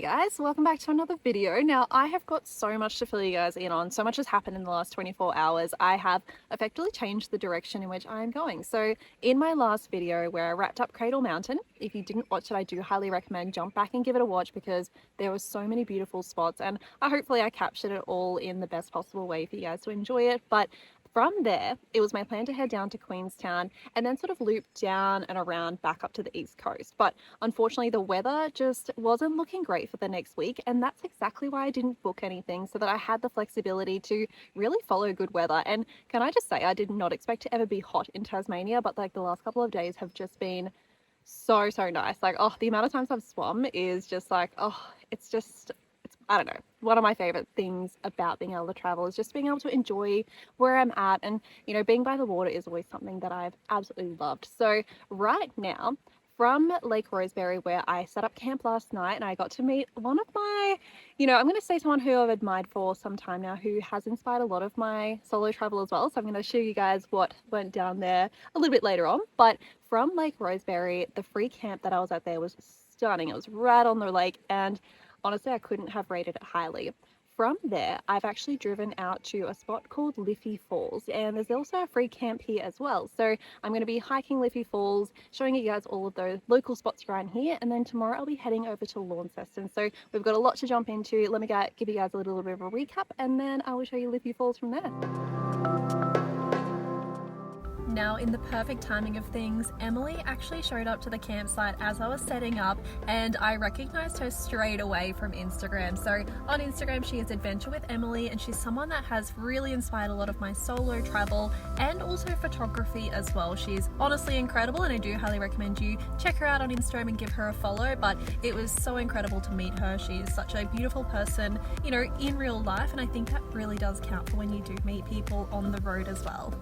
Hey guys, welcome back to another video. Now I have got so much to fill you guys in on. So much has happened in the last 24 hours. I have effectively changed the direction in which I am going. So in my last video where I wrapped up Cradle Mountain, if you didn't watch it, I do highly recommend jump back and give it a watch because there were so many beautiful spots and hopefully I captured it all in the best possible way for you guys to enjoy it. But from there, it was my plan to head down to Queenstown and then sort of loop down and around back up to the east coast. But unfortunately, the weather just wasn't looking great for the next week. And that's exactly why I didn't book anything, so that I had the flexibility to really follow good weather. And can I just say, I did not expect to ever be hot in Tasmania, but like the last couple of days have just been so nice. Like, oh, the amount of times I've swum is just like, oh, it's I don't know, one of my favorite things about being able to travel is just being able to enjoy where I'm at. And, you know, being by the water is always something that I've absolutely loved. So right now, from Lake Rosebery, where I set up camp last night, and I got to meet one of my, I'm going to say someone who I've admired for some time now, who has inspired a lot of my solo travel as well. So I'm going to show you guys what went down there a little bit later on. But from Lake Rosebery, the free camp that I was at there was stunning. It was right on the lake, and honestly, I couldn't have rated it highly. From there, I've actually driven out to a spot called Liffey Falls, and there's also a free camp here as well. So I'm going to be hiking Liffey Falls, showing you guys all of those local spots around here, and then tomorrow I'll be heading over to Launceston. So we've got a lot to jump into. Let me give you guys a little bit of a recap, and then I will show you Liffey Falls from there. Now, in the perfect timing of things, Emily actually showed up to the campsite as I was setting up, and I recognized her straight away from Instagram. So on Instagram, she is Adventure with Emily, and she's someone that has really inspired a lot of my solo travel and also photography as well. She's honestly incredible, and I do highly recommend you check her out on Instagram and give her a follow. But it was so incredible to meet her. She is such a beautiful person, in real life, and I think that really does count for when you do meet people on the road as well.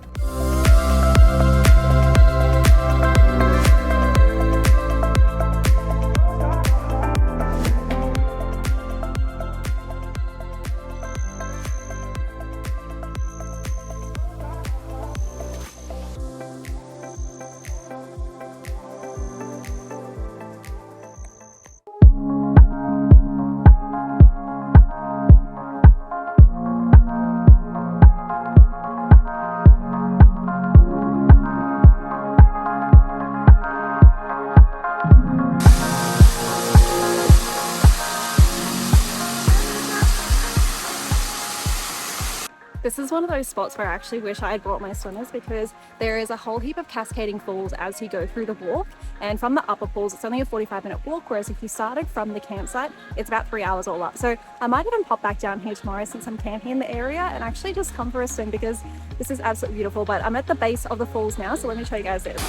This is one of those spots where I actually wish I had brought my swimmers, because there is a whole heap of cascading falls as you go through the walk, and from the upper falls it's only a 45-minute walk, whereas if you started from the campsite it's about 3 hours all up. So I might even pop back down here tomorrow since I'm camping in the area and actually just come for a swim, because this is absolutely beautiful. But I'm at the base of the falls now, so let me show you guys this.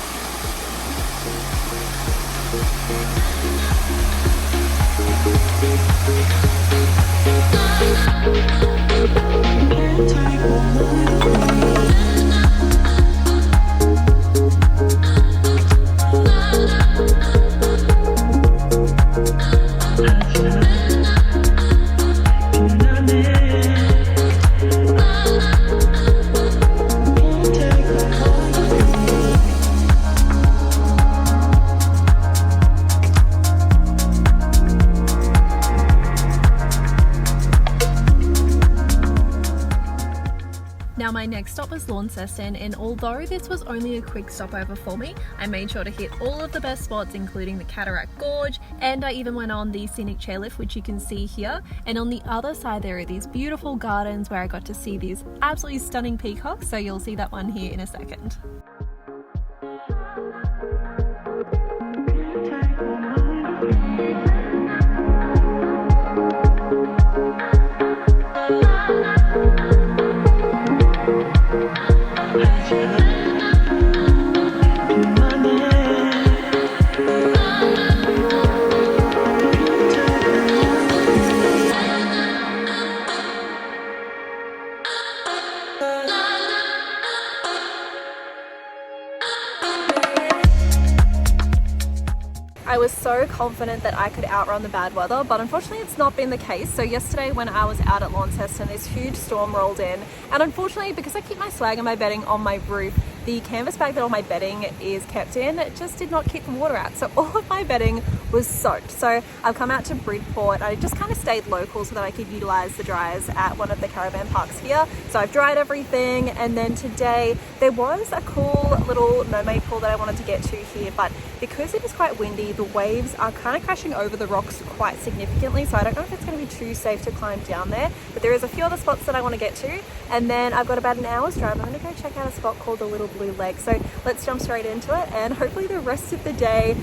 Now my next stop was Launceston, and although this was only a quick stopover for me, I made sure to hit all of the best spots, including the Cataract Gorge, and I even went on the scenic chairlift, which you can see here. And on the other side there are these beautiful gardens where I got to see these absolutely stunning peacocks, so you'll see that one here in a second. I was so confident that I could outrun the bad weather, but unfortunately it's not been the case. So yesterday when I was out at Launceston, this huge storm rolled in, and unfortunately, because I keep my swag and my bedding on my roof, the canvas bag that all my bedding is kept in just did not keep the water out. So all of my bedding was soaked. So I've come out to Bridport. I just kind of stayed local so that I could utilize the dryers at one of the caravan parks here. So I've dried everything, and then today there was a cool little mermaid pool that I wanted to get to here, but because it is quite windy, the waves are kind of crashing over the rocks quite significantly, so I don't know if it's going to be too safe to climb down there, but there is a few other spots that I want to get to, and then I've got about an hour's drive. I'm going to go check out a spot called the Little Blue Lake, so let's jump straight into it, and hopefully the rest of the day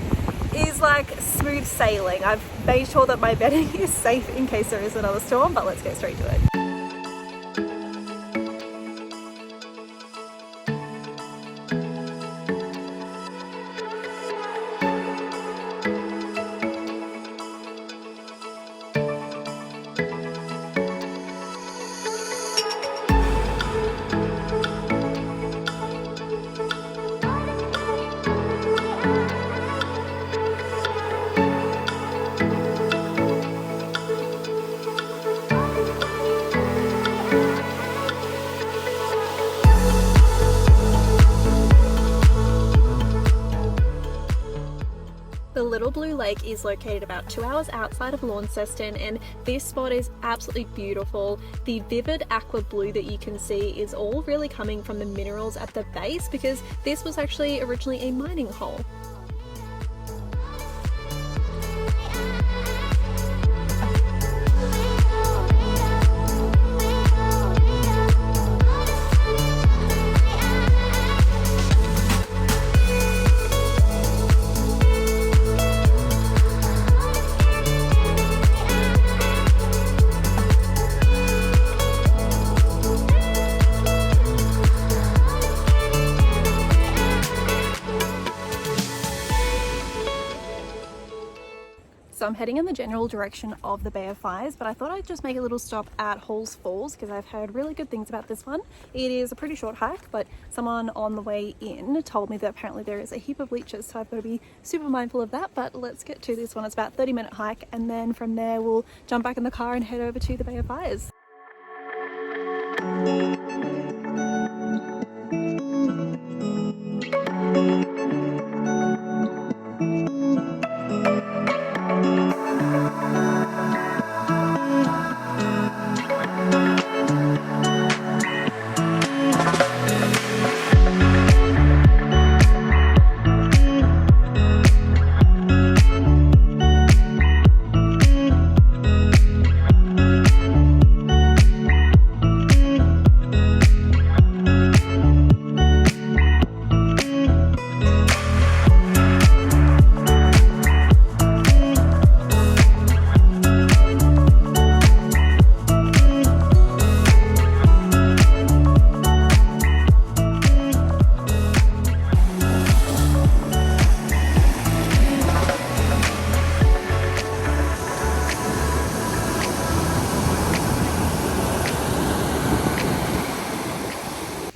is like smooth sailing. I've made sure that my bedding is safe in case there is another storm, but let's get straight to it. The Little Blue Lake is located about 2 hours outside of Launceston, and this spot is absolutely beautiful. The vivid aqua blue that you can see is all really coming from the minerals at the base, because this was actually originally a mining hole. So I'm heading in the general direction of the Bay of Fires, but I thought I'd just make a little stop at Halls Falls because I've heard really good things about this one. It is a pretty short hike, but someone on the way in told me that apparently there is a heap of leeches, so I've got to be super mindful of that. But let's get to this one. It's about a 30-minute hike, and then from there we'll jump back in the car and head over to the Bay of Fires.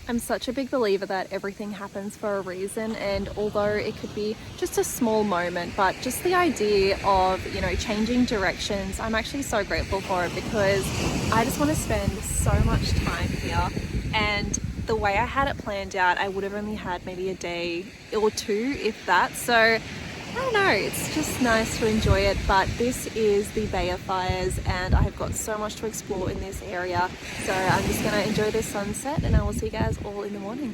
I'm such a big believer that everything happens for a reason, and although it could be just a small moment, but just the idea of, you know, changing directions, I'm actually so grateful for it, because I just want to spend so much time here, and the way I had it planned out, I would have only had maybe a day or two, if that. So I don't know, it's just nice to enjoy it, but this is the Bay of Fires and I have got so much to explore in this area, so I'm just going to enjoy this sunset and I will see you guys all in the morning.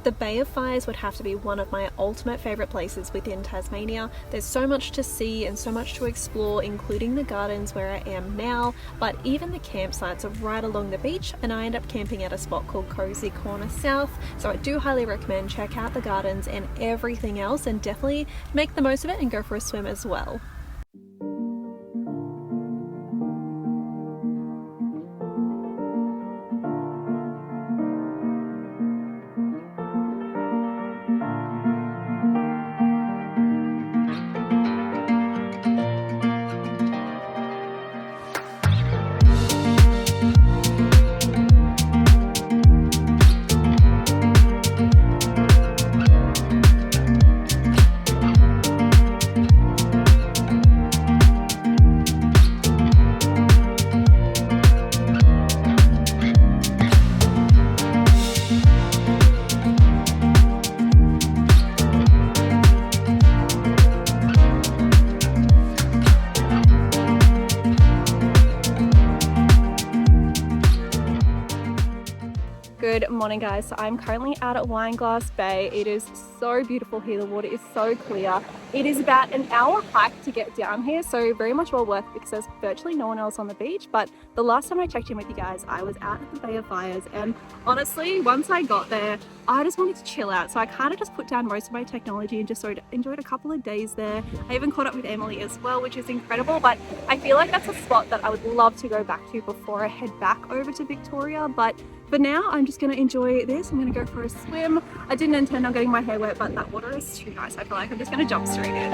The Bay of Fires would have to be one of my ultimate favourite places within Tasmania. There's so much to see and so much to explore, including the gardens where I am now, but even the campsites are right along the beach, and I end up camping at a spot called Cozy Corner South. So I do highly recommend check out the gardens and everything else, and definitely make the most of it and go for a swim as well. Good morning guys, so I'm currently out at Wineglass Bay. It is so beautiful here, the water is so clear. It is about an hour hike to get down here, so very much well worth it because there's virtually no one else on the beach. But the last time I checked in with you guys, I was out at the Bay of Fires, and honestly, once I got there, I just wanted to chill out. So I kind of just put down most of my technology and just enjoyed a couple of days there. I even caught up with Emily as well, which is incredible, but I feel like that's a spot that I would love to go back to before I head back over to Victoria. But for now, I'm just going to enjoy this. I'm going to go for a swim. I didn't intend on getting my hair wet, but that water is too nice. I feel like I'm just going to jump straight in.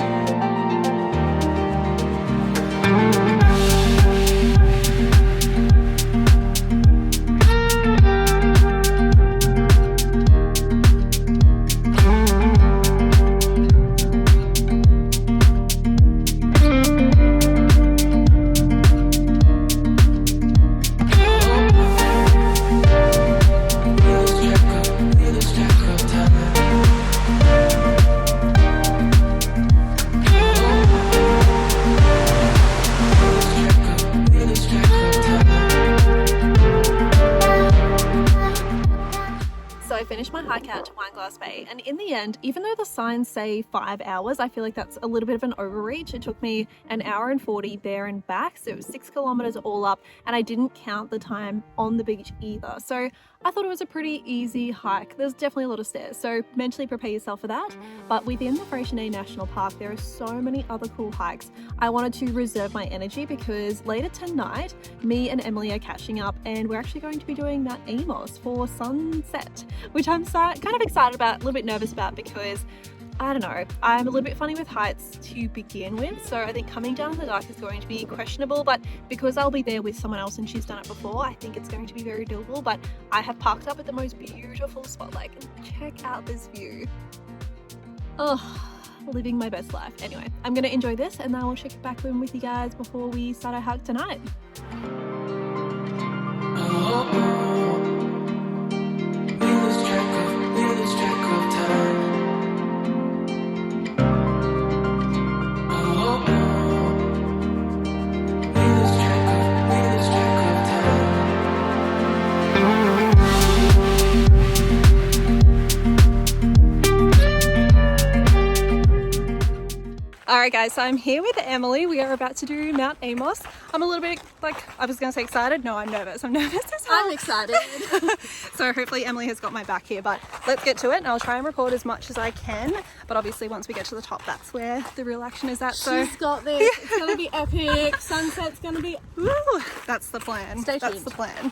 Finished my hike out to Wineglass Bay, and in the end, even though the signs say 5 hours, I feel like that's a little bit of an overreach. It took me an hour and 40 there and back, so it was 6 kilometers all up, and I didn't count the time on the beach either. So I thought it was a pretty easy hike. There's definitely a lot of stairs, so mentally prepare yourself for that. But within the Freixenet National Park, there are so many other cool hikes. I wanted to reserve my energy because later tonight, me and Emily are catching up, and we're actually going to be doing Mount Amos for sunset, which I'm kind of excited about, a little bit nervous about, because I don't know, I'm a little bit funny with heights to begin with, so I think coming down in the dark is going to be questionable, but because I'll be there with someone else and she's done it before, I think it's going to be very doable. But I have parked up at the most beautiful spot, like, check out this view. Oh, living my best life. Anyway, I'm going to enjoy this and then I'll check back in with you guys before we start our hike tonight. Alright guys, so I'm here with Emily. We are about to do Mount Amos. I'm a little bit, I was going to say excited. No, I'm nervous. I'm nervous as well. I'm excited. So hopefully Emily has got my back here, but let's get to it and I'll try and record as much as I can. But obviously once we get to the top, that's where the real action is at. So she's got this. Yeah. It's going to be epic. Sunset's going to be... Woo, that's the plan. Stay tuned. That's the plan.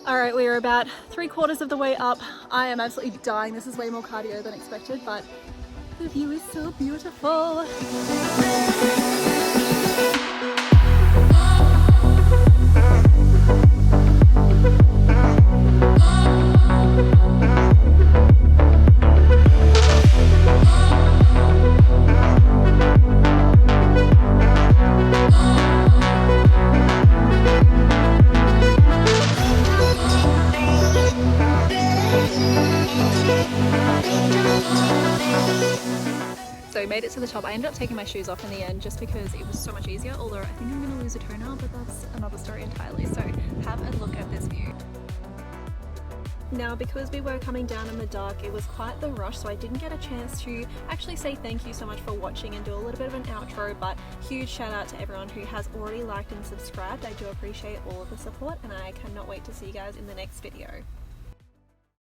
Alright, we are about 3/4 of the way up. I am absolutely dying. This is way more cardio than expected, but the view is so beautiful. So made it to the top. I ended up taking my shoes off in the end just because it was so much easier, although I think I'm going to lose a toe now, but that's another story entirely. So have a look at this view. Now, because we were coming down in the dark, it was quite the rush, so I didn't get a chance to actually say thank you so much for watching and do a little bit of an outro, but huge shout out to everyone who has already liked and subscribed. I do appreciate all of the support, and I cannot wait to see you guys in the next video.